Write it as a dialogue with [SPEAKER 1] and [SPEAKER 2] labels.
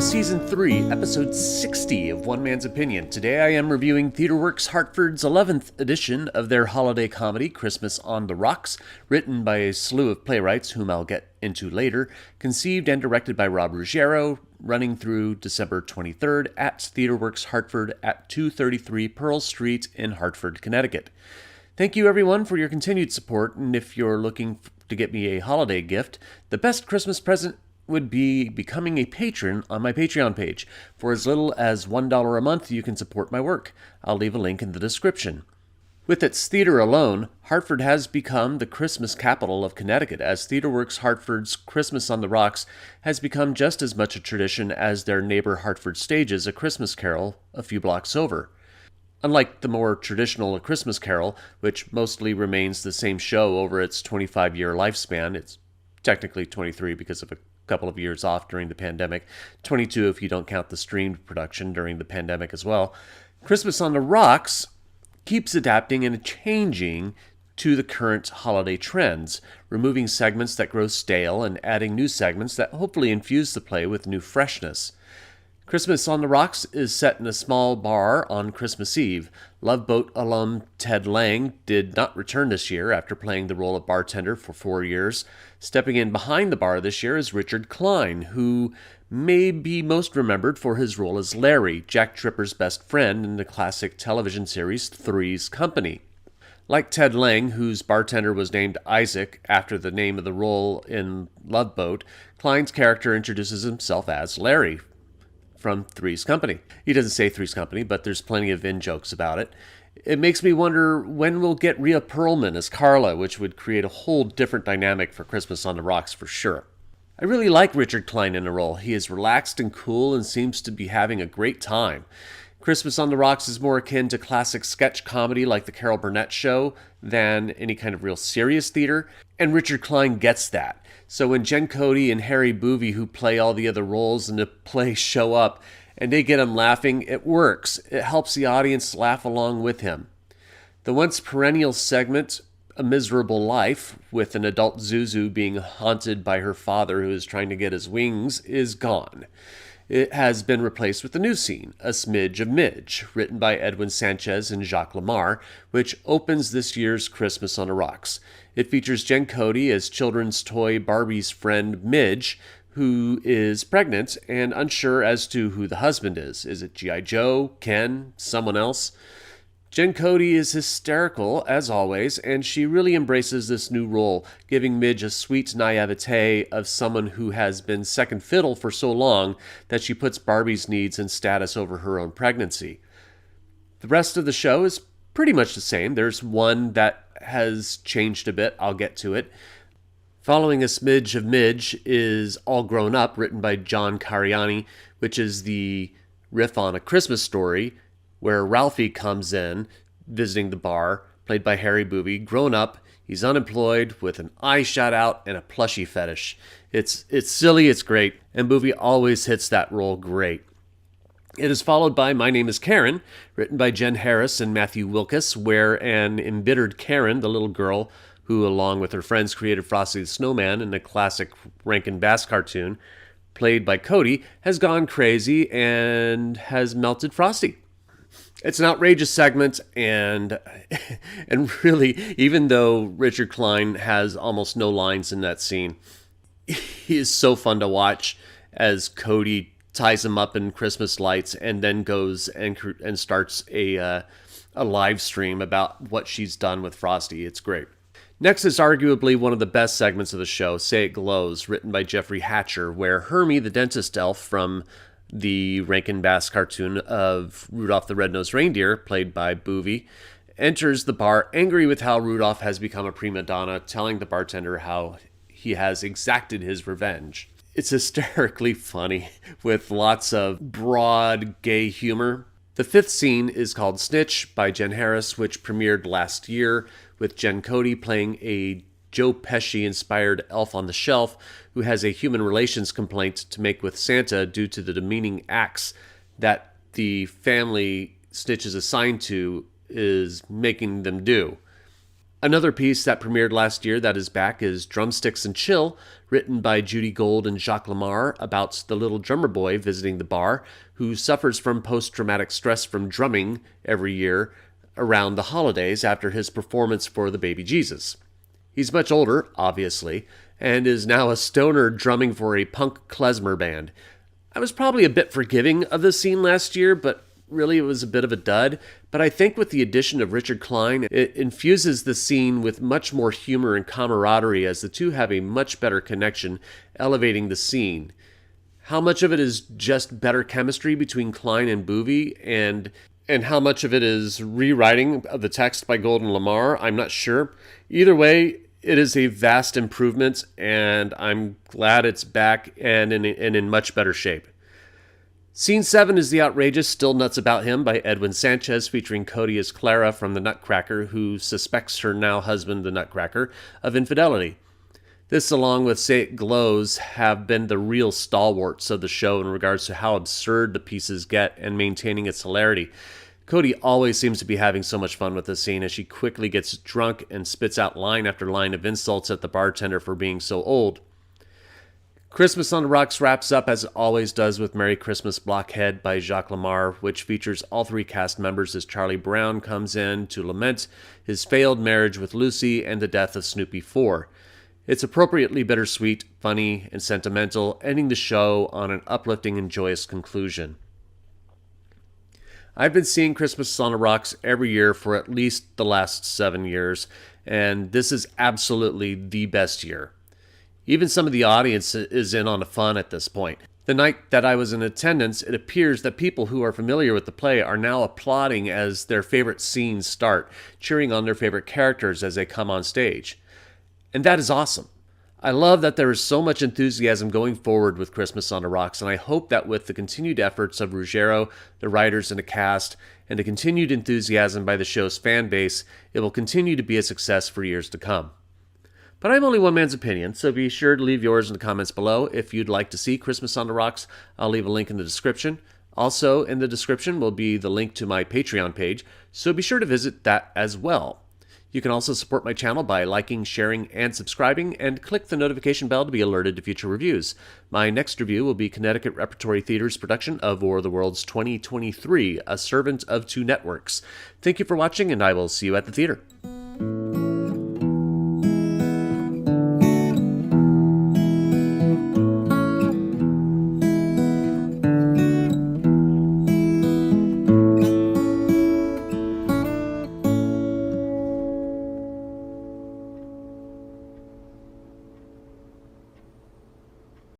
[SPEAKER 1] Season 3, Episode 60 of One Man's Opinion. Today I am reviewing TheaterWorks Hartford's 11th edition of their holiday comedy, Christmas on the Rocks, written by a slew of playwrights, whom I'll get into later, conceived and directed by Ruggiero, running through December 23rd at TheaterWorks Hartford at 233 Pearl Street in Hartford, Connecticut. Thank you everyone for your continued support, and if you're looking to get me a holiday gift, the best Christmas present would be becoming a patron on my Patreon page. For as little as $1 a month, you can support my work. I'll leave a link in the description. With its theater alone, Hartford has become the Christmas capital of Connecticut, as TheaterWorks Hartford's Christmas on the Rocks has become just as much a tradition as their neighbor Hartford stages A Christmas Carol a few blocks over. Unlike the more traditional A Christmas Carol, which mostly remains the same show over its 25-year lifespan, it's technically 23 because of a couple of years off during the pandemic, 22 if you don't count the streamed production during the pandemic as well. Christmas on the Rocks keeps adapting and changing to the current holiday trends, removing segments that grow stale and adding new segments that hopefully infuse the play with new freshness. Christmas on the Rocks is set in a small bar on Christmas Eve. Love Boat alum Ted Lang did not return this year after playing the role of bartender for 4 years. Stepping in behind the bar this year is Richard Klein, who may be most remembered for his role as Larry, Jack Tripper's best friend in the classic television series Three's Company. Like Ted Lang, whose bartender was named Isaac after the name of the role in Love Boat, Klein's character introduces himself as Larry from Three's Company. He doesn't say Three's Company, but there's plenty of in-jokes about it. It makes me wonder when we'll get Rhea Perlman as Carla, which would create a whole different dynamic for Christmas on the Rocks for sure. I really like Richard Klein in the role. He is relaxed and cool and seems to be having a great time. Christmas on the Rocks is more akin to classic sketch comedy like the Carol Burnett Show than any kind of real serious theater, and Richard Klein gets that. So when Jenn, Cody, and Harry Bouvy, who play all the other roles in the play, show up and they get him laughing, it works. It helps the audience laugh along with him. The once perennial segment, A Miserable Life, with an adult Zuzu being haunted by her father who is trying to get his wings, is gone. It has been replaced with a new scene, A Smidge of Midge, written by Edwin Sanchez and Jacques Lamarre, which opens this year's Christmas on the Rocks. It features Jenn Cody as children's toy Barbie's friend Midge, who is pregnant and unsure as to who the husband is. Is it G.I. Joe, Ken, someone else? Jenn Cody is hysterical, as always, and she really embraces this new role, giving Midge a sweet naivete of someone who has been second fiddle for so long that she puts Barbie's needs and status over her own pregnancy. The rest of the show is pretty much the same. There's one that has changed a bit. I'll get to it. Following A Smidge of Midge is All Grown Up, written by John Cariani, which is the riff on A Christmas Story, where Ralphie comes in, visiting the bar, played by Harry Bouvy. Grown up, he's unemployed, with an eye shot out and a plushie fetish. It's silly, it's great, and Bouvy always hits that role great. It is followed by My Name is Karen, written by Jen Harris and Matthew Wilkas, where an embittered Karen, the little girl who, along with her friends, created Frosty the Snowman in the classic Rankin Bass cartoon, played by Cody, has gone crazy and has melted Frosty. It's an outrageous segment, and really, even though Richard Klein has almost no lines in that scene, he is so fun to watch as Cody ties him up in Christmas lights and then goes and starts a live stream about what she's done with Frosty. It's great. Next is arguably one of the best segments of the show, Say It Glows, written by Jeffrey Hatcher, where Hermy, the dentist elf from the Rankin Bass cartoon of Rudolph the Red-Nosed Reindeer, played by Bouvy, enters the bar angry with how Rudolph has become a prima donna, telling the bartender how he has exacted his revenge. It's hysterically funny, with lots of broad gay humor. The fifth scene is called Snitch by Jen Harris, which premiered last year, with Jenn Cody playing a Joe Pesci-inspired elf on the shelf who has a human relations complaint to make with Santa due to the demeaning acts that the family Snitch is assigned to is making them do. Another piece that premiered last year that is back is Drumsticks and Chill, written by Judy Gold and Jacques Lamarre, about the little drummer boy visiting the bar who suffers from post-traumatic stress from drumming every year around the holidays after his performance for the Baby Jesus. He's much older, obviously, and is now a stoner drumming for a punk klezmer band. I was probably a bit forgiving of this scene last year, but really it was a bit of a dud. But I think with the addition of Richard Klein, it infuses the scene with much more humor and camaraderie as the two have a much better connection, elevating the scene. How much of it is just better chemistry between Klein and Bouvy, and how much of it is rewriting of the text by Gold and Lamarre, I'm not sure. Either way, it is a vast improvement, and I'm glad it's back and in much better shape. Scene 7 is The Outrageous Still Nuts About Him by Edwin Sanchez, featuring Cody as Clara from The Nutcracker, who suspects her now husband, the Nutcracker, of infidelity. This, along with Say It Glows, have been the real stalwarts of the show in regards to how absurd the pieces get and maintaining its hilarity. Cody always seems to be having so much fun with this scene as she quickly gets drunk and spits out line after line of insults at the bartender for being so old. Christmas on the Rocks wraps up as it always does with Merry Christmas Blockhead by Jacques Lamarre, which features all three cast members as Charlie Brown comes in to lament his failed marriage with Lucy and the death of Snoopy 4. It's appropriately bittersweet, funny, and sentimental, ending the show on an uplifting and joyous conclusion. I've been seeing Christmas on the Rocks every year for at least the last 7 years, and this is absolutely the best year. Even some of the audience is in on the fun at this point. The night that I was in attendance, it appears that people who are familiar with the play are now applauding as their favorite scenes start, cheering on their favorite characters as they come on stage. And that is awesome. I love that there is so much enthusiasm going forward with Christmas on the Rocks, and I hope that with the continued efforts of Ruggiero, the writers, and the cast, and the continued enthusiasm by the show's fan base, it will continue to be a success for years to come. But I'm only one man's opinion, so be sure to leave yours in the comments below. If you'd like to see Christmas on the Rocks, I'll leave a link in the description. Also, in the description will be the link to my Patreon page, so be sure to visit that as well. You can also support my channel by liking, sharing, and subscribing, and click the notification bell to be alerted to future reviews. My next review will be Connecticut Repertory Theater's production of War of the Worlds 2023, A Servant of Two Networks. Thank you for watching, and I will see you at the theater.